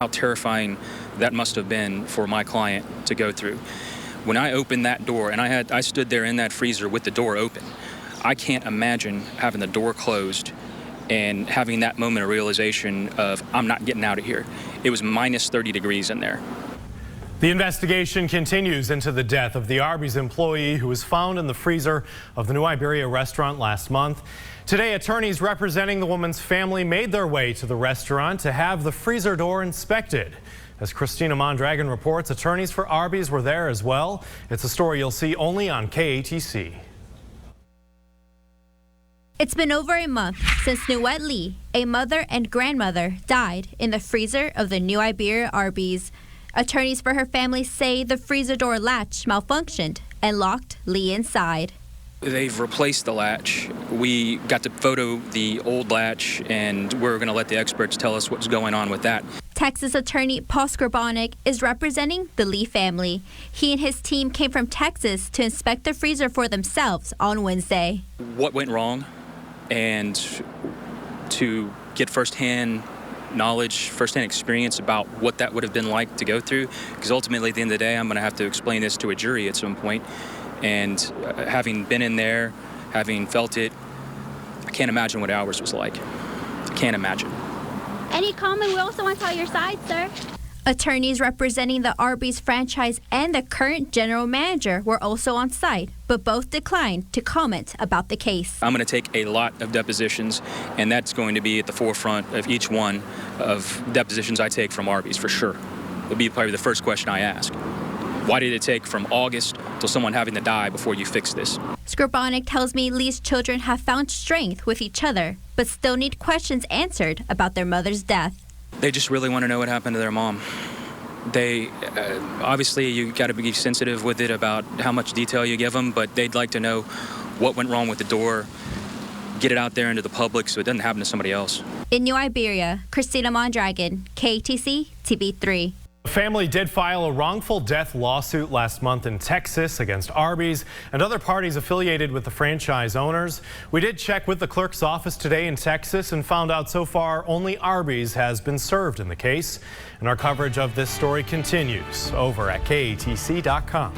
How terrifying that must have been for my client to go through. When I opened that door, and I stood there in that freezer with the door open, I can't imagine having the door closed and having that moment of realization of, I'm not getting out of here. It was minus 30 degrees in there. The investigation continues into the death of the Arby's employee who was found in the freezer of the New Iberia restaurant last month. Today, attorneys representing the woman's family made their way to the restaurant to have the freezer door inspected. As Christina Mondragon reports, attorneys for Arby's were there as well. It's a story you'll see only on KATC. It's been over a month since Nguyet Lee, a mother and grandmother, died in the freezer of the New Iberia Arby's. Attorneys for her family say the freezer door latch malfunctioned and locked Lee inside. They've replaced the latch. We got to photo the old latch, and we're going to let the experts tell us what's going on with that. Texas attorney Paul Skrbonek is representing the Lee family. He and his team came from Texas to inspect the freezer for themselves on Wednesday. What went wrong, and to get firsthand knowledge, firsthand experience about what that would have been like to go through, because ultimately at the end of the day I'm going to have to explain this to a jury at some point. And having been in there, having felt it, I can't imagine what hours was like. I can't imagine. Any comment? We also want to tell your side, sir. Attorneys representing the Arby's franchise and the current general manager were also on site, but both declined to comment about the case. I'm going to take a lot of depositions, and that's going to be at the forefront of each one of depositions I take from Arby's, for sure. It'll be probably the first question I ask. Why did it take from August till someone having to die before you fix this? Skrbonek tells me Lee's children have found strength with each other, but still need questions answered about their mother's death. They just really want to know what happened to their mom. They, obviously you got to be sensitive with it about how much detail you give them, but they'd like to know what went wrong with the door, get it out there into the public so it doesn't happen to somebody else. In New Iberia, Christina Mondragon, KATC TV3. The family did file a wrongful death lawsuit last month in Texas against Arby's and other parties affiliated with the franchise owners. We did check with the clerk's office today in Texas and found out so far only Arby's has been served in the case. And our coverage of this story continues over at KATC.com.